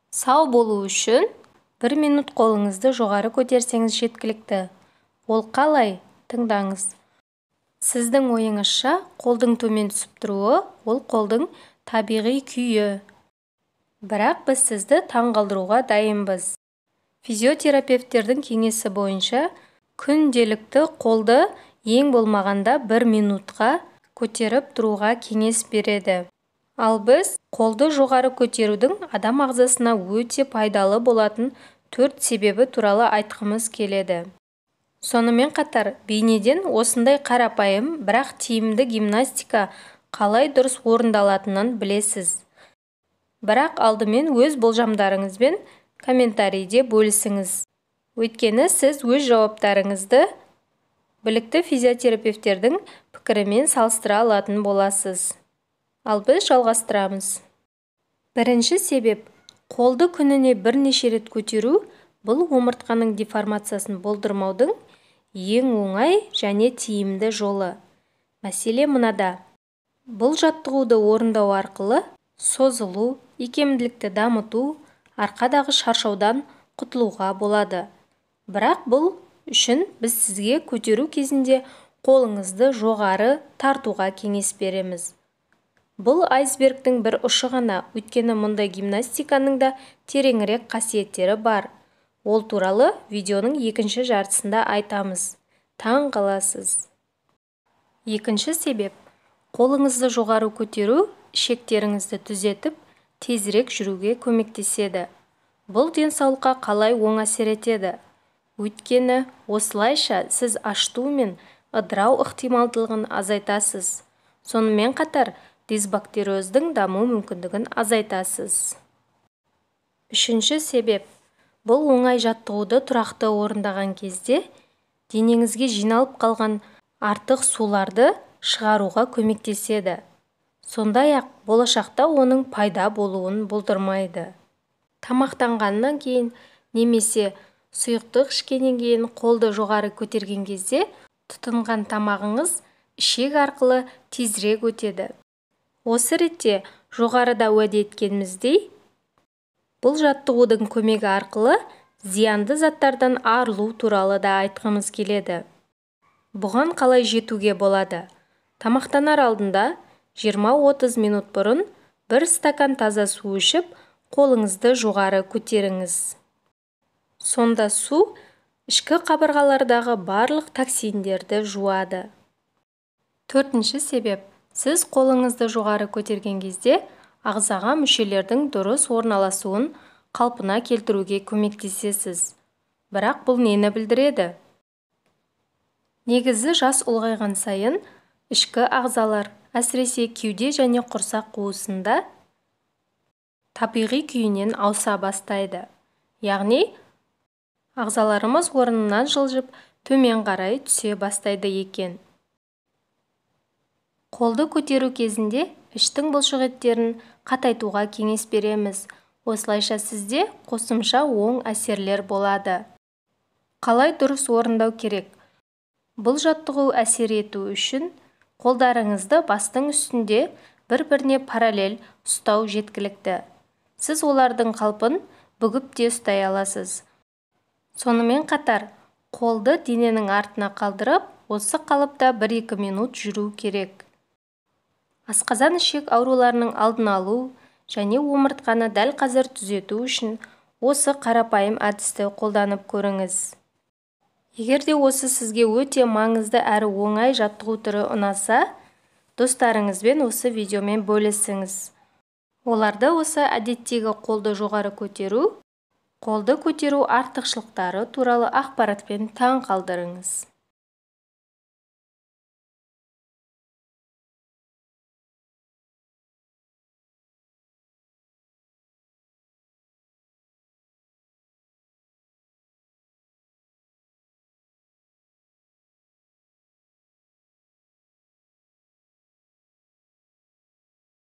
Сау болу үшін 1 минут қолыңызды жоғары көтерсеңіз жеткілікті. Ол қалай? Тыңдаңыз. Сіздің ойыңызша қолдың төмен түсіп тұруы ол қолдың табиғи күйі. Бірақ біз сізді таңғалдыруға дайынбыз. Физиотерапевттердің кеңесі бойынша күнделікті қолды ең болмағанда 1 минутқа көтеріп тұруға кеңес береді. Ал біз қолды жоғары көтерудің адам ағзасына өте пайдалы болатын 4 себебі туралы айтқымыз келеді. Сонымен қатар, бейнеден осындай қарапайым, бірақ тиімді гимнастика қалай дұрыс орындалатынын білесіз. Бірақ алдымен өз болжамдарыңызбен комментарийде бөлісіңіз. Өйткені сіз өз жауаптарыңызды білікті физиотерапевттердің пікірімен салыстыра алатын боласыз. Ал біз жалғастырамыз. Бірінші себеп, қолды күніне бірнеше рет көтеру бұл омыртқаның деформациясын болдырмаудың ең оңай және тиімді жолы. Мәселе мынада. Бұл жаттығуды орындау арқылы созылу, икемділікті дамыту, арқадағы шаршаудан құтылуға болады. Бірақ бұл үшін біз сізге көтеру кезінде қолыңызды жоғары тартуға кеңес береміз. Бұл айсбергтің бір ұшы ғана, өйткені мұндай гимнастиканың да тереңірек қасиеттері бар. Ол туралы видеоның екінші жартысында айтамыз. Таң қаласыз. Екінші себеп, қолыңызды жоғары көтеру ішектеріңізді түзетіп, тезірек жүруге көмектеседі. Бұл денсаулыққа қалай оң әсер етеді? Өйткені осылайша сіз ашту мен ыдырау ықтималдылығын азайтасыз. Сонымен қатар, дисбактериоздің даму мүмкіндігін азайтасыз. Үшінші себеп, бұл оңай жаттығуды тұрақты орындаған кезде денеңізге жиналып қалған артық суларды шығаруға көмектеседі. Сондай-ақ болашақта оның пайда болуын болдырмайды. Тамақтанғаннан кейін немесе сұйықтық ішкеннен кейін қолды жоғары көтерген кезде тұтынған тамағыңыз ішек арқылы тезірек өтеді. Осы ретте жоғарыда уәде еткеніміздей, бұл жаттығудың көмегі арқылы зиянды заттардан арылу туралы да айтқымыз келеді. Бұған қалай жетуге болады? Тамақтанар алдында 20-30 минут бұрын 1 стакан таза су ішіп, қолыңызды жоғары көтеріңіз. Сонда су ішкі қабырғалардағы барлық токсиндерді жуады. Төртінші себеп, сіз қолыңызды жоғары көтерген кезде ағзаға мүшелердің дұрыс орналасуын қалпына келтіруге көмектесесіз. Бірақ бұл нені білдіреді? Негізі жас ұлғайған сайын ішкі ағзалар, әсіресе кеуде және құрсақ қуысында табиғи күйінен ауса бастайды. Яғни, ағзаларымыз орнынан жылжып, төмен қарай түсе бастайды екен. Қолды көтеру кезінде іштің бұлшық еттерін қатайтуға кеңес береміз. Осылайша сізде қосымша оң әсерлер болады. Қалай дұрыс орындау керек? Бұл жаттығу әсер ету үшін қолдарыңызды бастың үстінде бір-біріне параллель ұстау жеткілікті. Сіз олардың қалпын бүгіп те ұстай аласыз. Сонымен қатар, қолды дененің артына қалдырып, осы қалыпта 1-2 минут жүру керек. Асқазан ішек ауруларының алдын алу және омыртқаны дәл қазір түзету үшін осы қарапайым әдісті қолданып көріңіз. Егер де осы сізге өте маңызды әрі оңай жаттығу түрі ұнаса, достарыңызбен осы видеомен бөлісіңіз. Оларды осы әдеттегі қолды жоғары көтеру артықшылықтары туралы ақпаратпен таң қалдырыңыз.